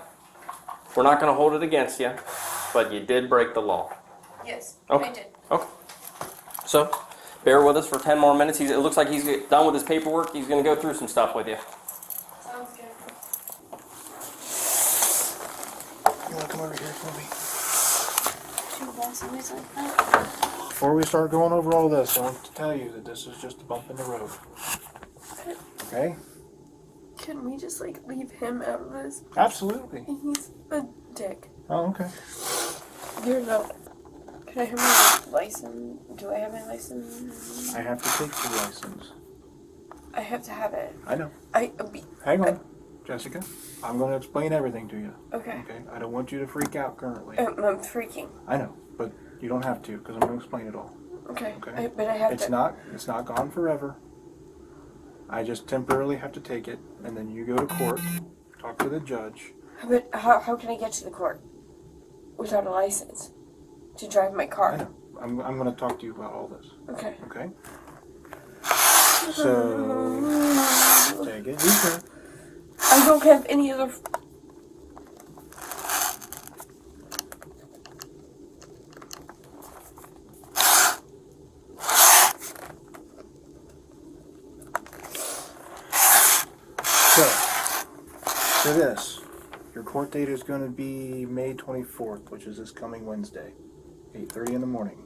we're not going to hold it against you, but you did break the law. Yes, Okay. I did. Okay. So, bear with us for 10 more minutes. It looks like he's done with his paperwork. He's going to go through some stuff with you. Sounds good. You want to come over here for me? Two lessons like that. Before we start going over all this, I want to tell you that this is just a bump in the road. Okay? Can we just like leave him out of this? Absolutely. He's a dick. Oh, okay. You're not. Can I have my license? Do I have my license? I have to take your license. I have to have it. I know. Hang on, Jessica. I'm going to explain everything to you. Okay. Okay? I don't want you to freak out currently. I'm freaking. I know, but you don't have to because I'm going to explain it all. Okay. Okay? But I have It's to. not gone forever. I just temporarily have to take it, and then you go to court, talk to the judge. But how can I get to the court without a license to drive my I car? know. I'm going to talk to you about all this. Okay. Okay? So, take it deeper. I don't have any other. So, for this, your court date is going to be May 24th, which is this coming Wednesday, 8:30 in the morning.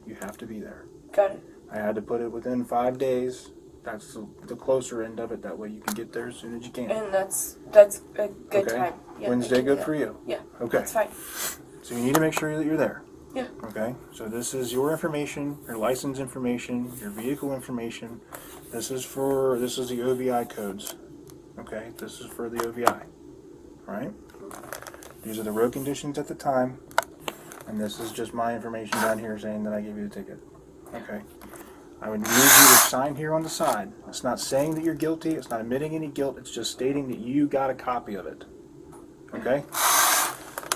You have to be there. Got it. I had to put it within 5 days. That's the closer end of it. That way you can get there as soon as you can. And that's a good Okay. time. Yeah, Wednesday I can good do for that. you? Yeah. Okay. That's fine. So you need to make sure that you're there. Yeah. Okay. So this is your information, your license information, your vehicle information. This is the OVI codes. Okay. This is for the OVI. Right? These are the road conditions at the time. And this is just my information down here saying that I gave you the ticket. Okay. I would need you to sign here on the side. It's not saying that you're guilty. It's not admitting any guilt. It's just stating that you got a copy of it. Okay?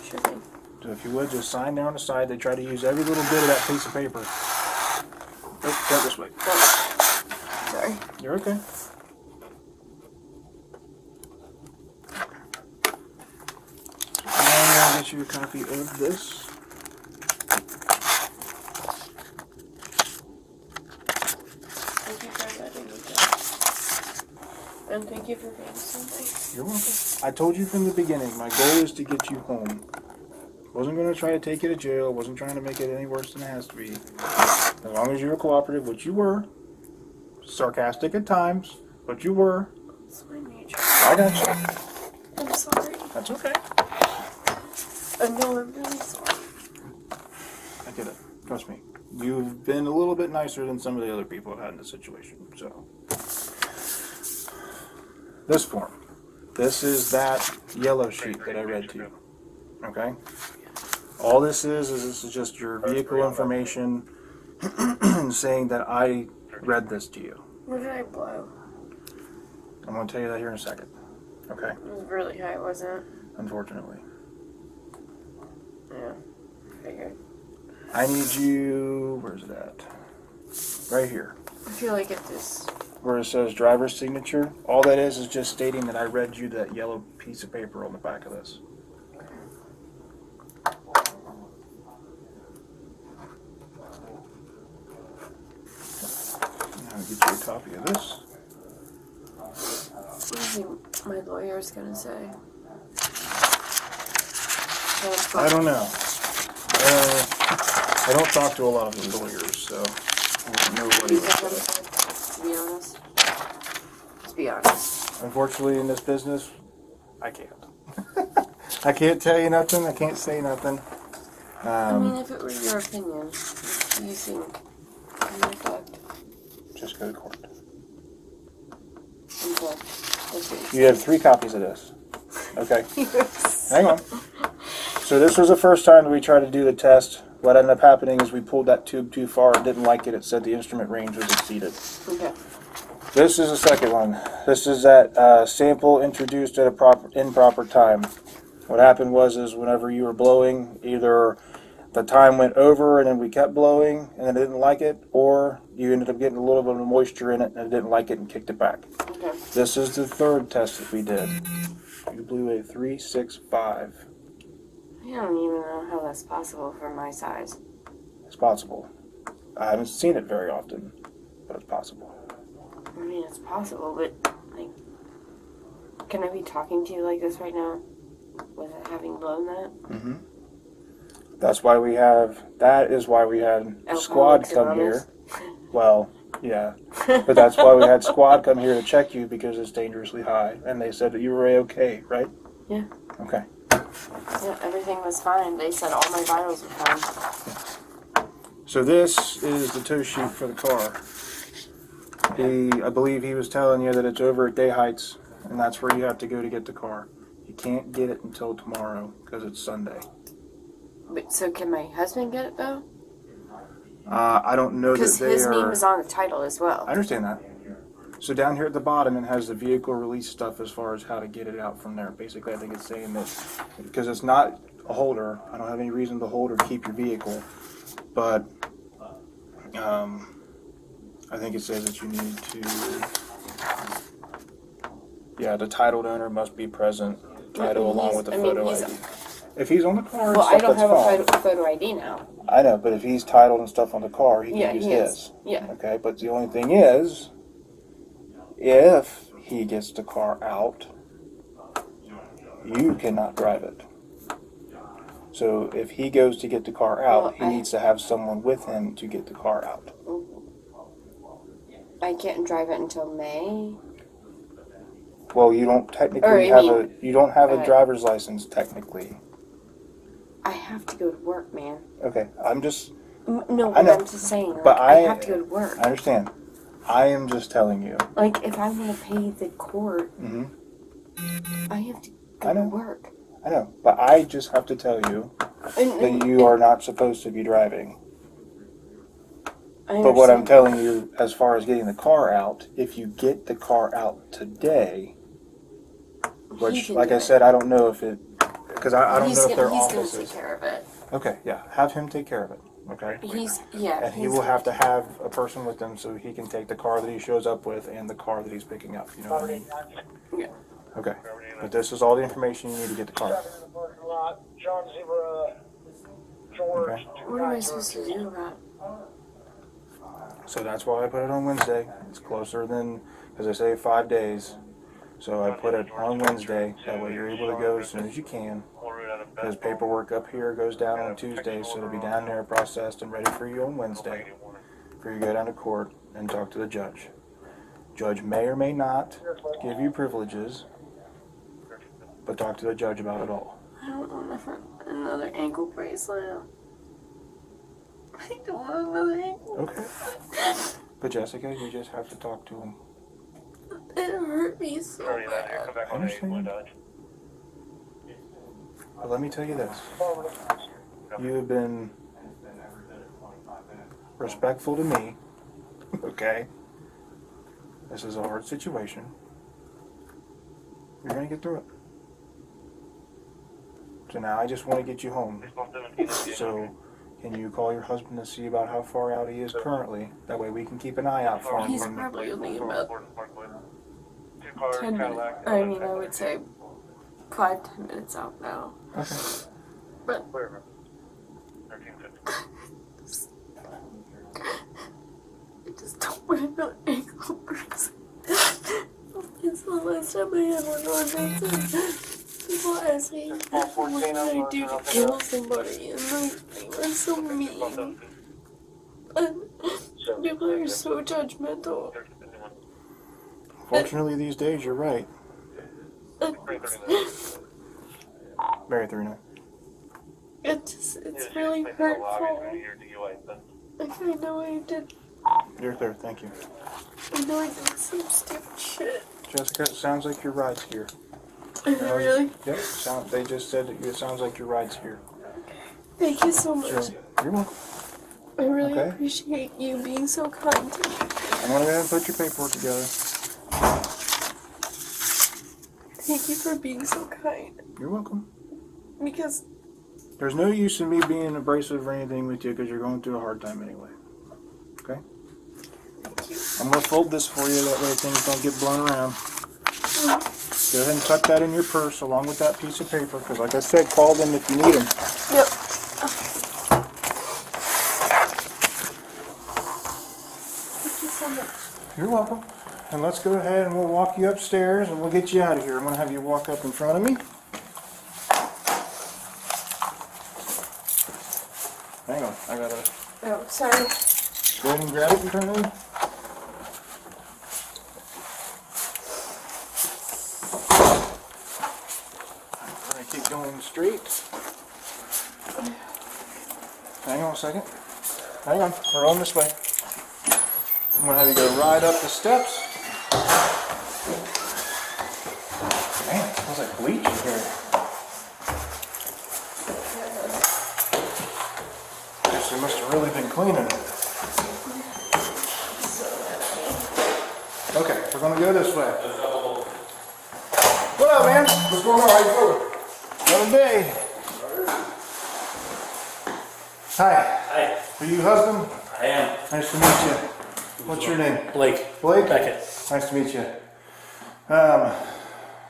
Sure thing. So if you would, just sign there on the side. They try to use every little bit of that piece of paper. Oh, go this way. Sorry. You're okay. And I'll get you a copy of this. Thank you for letting me go. And thank you for being so nice. You're welcome. I told you from the beginning, my goal is to get you home. Wasn't going to try to take you to jail. Wasn't trying to make it any worse than it has to be. As long as you were cooperative, which you were. Sarcastic at times, but you were. It's my nature. I got you. I'm sorry. That's okay. I know I'm really sorry. I get it. Trust me. You've been a little bit nicer than some of the other people I've had in this situation. So, this form. This is that yellow sheet that I read to you. Okay? All this is this is just your vehicle information saying that I read this to you. What did I blow? I'm going to tell you that here in a second. Okay? It was really high, wasn't it? Unfortunately. Yeah. Figured. I need you, where's that? Right here. I feel like if this... Where it says driver's signature, all that is just stating that I read you that yellow piece of paper on the back of this. I'll get you a copy of this. What do you think my lawyer's gonna say? I don't know. I don't talk to a lot of the lawyers, so I don't know what he would say. To be honest. Let's be honest. Unfortunately, in this business, I can't. I can't tell you nothing. I can't say nothing. I mean, if it were your opinion, you think I'm fucked. Just go to court. I'm fucked. That's what You have 3 copies of this. Okay. Yes. Hang on. So this was the first time that we tried to do the test. What ended up happening is we pulled that tube too far. It didn't like it. It said the instrument range was exceeded. Okay. This is the second one. This is that sample introduced at a improper time. What happened was whenever you were blowing, either the time went over and then we kept blowing and then it didn't like it, or you ended up getting a little bit of moisture in it and it didn't like it and kicked it back. Okay. This is the third test that we did. You blew a 365. I don't even know how that's possible for my size. It's possible. I haven't seen it very often, but it's possible. I mean, it's possible, but, like, can I be talking to you like this right now without having blown that? Mm-hmm. That is why we had squad come here. Well, yeah. But that's why we had squad come here to check you because it's dangerously high. And they said that you were okay, right? Yeah. Okay. Yeah, everything was fine. They said all my vitals were fine. So this is the tow sheet for the car. I believe he was telling you that it's over at Day Heights, and that's where you have to go to get the car. You can't get it until tomorrow because it's Sunday. But, so can my husband get it, though? I don't know that Because they his are... name is on the title as well. I understand that. So down here at the bottom, it has the vehicle release stuff as far as how to get it out from there. Basically, I think it's saying that because it's not a holder, I don't have any reason to hold or keep your vehicle, but I think it says that you need to, yeah, the titled owner must be present, title along with the photo ID. If he's on the car and Well, stuff, I don't that's have fine. a photo ID now. I know, but if he's titled and stuff on the car, he Yeah, can use he is. his. Yeah. Okay, but the only thing is, if he gets the car out, you cannot drive it. So if he goes to get the car out, Well, he needs to have someone with him to get the car out. I can't drive it until May. Well, you don't technically Or, you don't have a driver's license technically. I have to go to work, man. Okay, I'm just. No, I know, I'm just saying. Like, but I have to go to work. I understand. I am just telling you. Like, if I want to pay the court, I have to go to work. I know, but I just have to tell you that you are not supposed to be driving. But what I'm telling you, as far as getting the car out, if you get the car out today, which, like I said, I don't know if it, because I don't know if their offices. He's going to take care of it. Okay, yeah, have him take care of it. Okay. And he will have to have a person with him so he can take the car that he shows up with and the car that he's picking up. You know what I mean? Yeah. Okay. But this is all the information you need to get the car. Okay. What am I supposed to do about it? So that's why I put it on Wednesday. It's closer than, as I say, 5 days. So I put it on Wednesday. That way you're able to go as soon as you can. Because paperwork up here goes down on Tuesday, so it'll be down there processed and ready for you on Wednesday. For you to go down to court and talk to the judge. Judge may or may not give you privileges, but talk to the judge about it all. I don't want another ankle bracelet. I don't want another ankle. Okay. But Jessica, you just have to talk to him. It hurt me so bad. I understand. But let me tell you this. You have been respectful to me. Okay? This is a hard situation. You're going to get through it. So now I just want to get you home. So can you call your husband to see about how far out he is currently? That way we can keep an eye out for him. He's probably only about 10 minutes. I mean, I would say 5-10 minutes out now. Okay. But I just don't want another ankle bracelet. It's the last time I had one on. People ask me, what can I do to kill somebody? And they were so mean. And people are so judgmental. Fortunately, these days, you're right. Mary 39. It's really hurtful. Like, I know I did. You're clear, thank you. I know I did some stupid shit. Jessica, it sounds like your ride's here. Really? Yep, they just said that it sounds like your ride's here. Thank you so much. So, you're welcome. I really appreciate you being so kind to me. I'm going to go ahead and put your paperwork together. Thank you for being so kind. You're welcome. Because there's no use in me being abrasive or anything with you because you're going through a hard time anyway. Okay? thank you. I'm going to fold this for you, that way things don't get blown around. Go ahead and tuck that in your purse along with that piece of paper, because like I said, call them if you need them. Yep. Thank you so much. You're welcome. And let's go ahead and we'll walk you upstairs and we'll get you out of here. I'm going to have you walk up in front of me. Hang on, I gotta Oh, sorry. go ahead and grab it in front of me. I'm going to keep going straight. Hang on a second. Hang on, we're on this way. I'm going to have you go right up the steps. Man, it smells like bleach in here. Guess they must have really been cleaning. Okay, we're going to go this way. What up, man? What's going on? How you doing? Another day. Hi. Hi, Are you husband? I am Nice to meet you. What's your name? Blake. Blake? Beckett. Nice to meet you.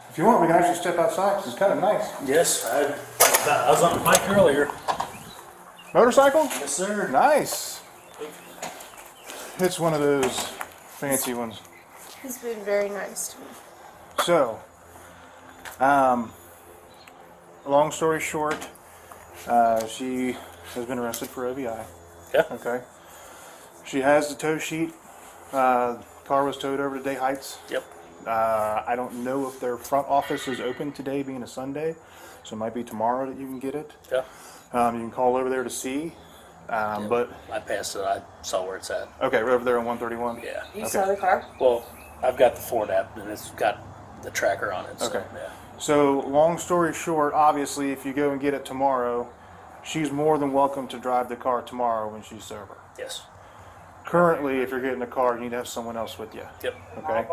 If you want, we can actually step outside 'cause it's kind of nice. Yes, I was on the bike earlier. Motorcycle? Yes, sir. Nice. It's one of those fancy ones. He's been very nice to me. So, long story short, she has been arrested for OVI. Yeah. Okay. She has the tow sheet, called car was towed over to Day Heights. Yep. I don't know if their front office is open today, being a Sunday, so it might be tomorrow that you can get it. Yeah. You can call over there to see. But I passed it. I saw where it's at. okay, right over there on 131. Yeah. You Okay. saw the car? Well, I've got the Ford app and it's got the tracker on it. So, Okay. Yeah. So, long story short, obviously, if you go and get it tomorrow, she's more than welcome to drive the car tomorrow when she's sober. Yes. Currently, if you're getting a car, you need to have someone else with you. Yep. Okay.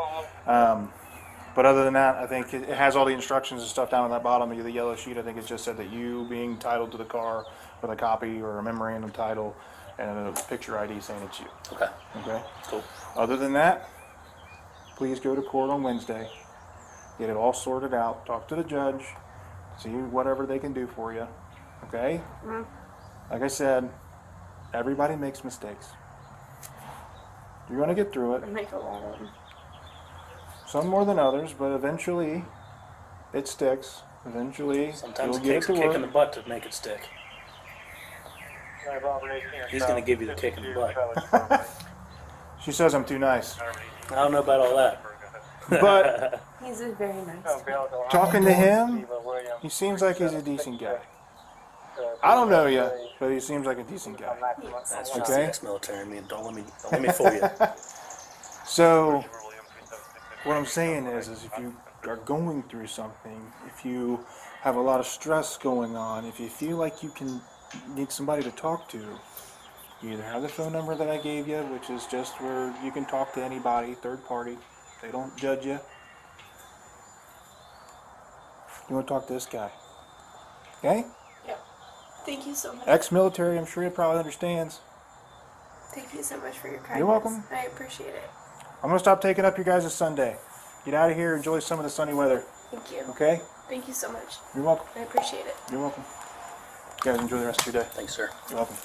But other than that, I think it has all the instructions and stuff down on that bottom of the yellow sheet. I think it just said that you being titled to the car with a copy or a memorandum title and a picture ID saying it's you. Okay. Okay. Cool. Other than that, please go to court on Wednesday. Get it all sorted out. Talk to the judge. See whatever they can do for you. Okay? Like I said, everybody makes mistakes. You're going to get through it. I make a lot of them. Some more than others, but eventually it sticks. Eventually Sometimes you'll it get takes it a to kick in the work. butt to make it stick. He's going to give you the kick in the butt. She says I'm too nice. I don't know about all that. But He's a very nice guy. talking to him, he seems like he's a decent guy. I don't know you, but he seems like a decent guy. That's just Okay. the ex-military. I mean, don't let me fool you. So what I'm saying is if you are going through something, if you have a lot of stress going on, if you feel like you need somebody to talk to, you either have the phone number that I gave you, which is just where you can talk to anybody, third party. They don't judge you. You want to talk to this guy. Okay? Yep. Thank you so much. Ex-military, I'm sure he probably understands. Thank you so much for your kindness. You're welcome. I appreciate it. I'm going to stop taking up your guys' Sunday. Get out of here, enjoy some of the sunny weather. Thank you. Okay? Thank you so much. You're welcome. I appreciate it. You're welcome. You guys enjoy the rest of your day. Thanks, sir. You're welcome.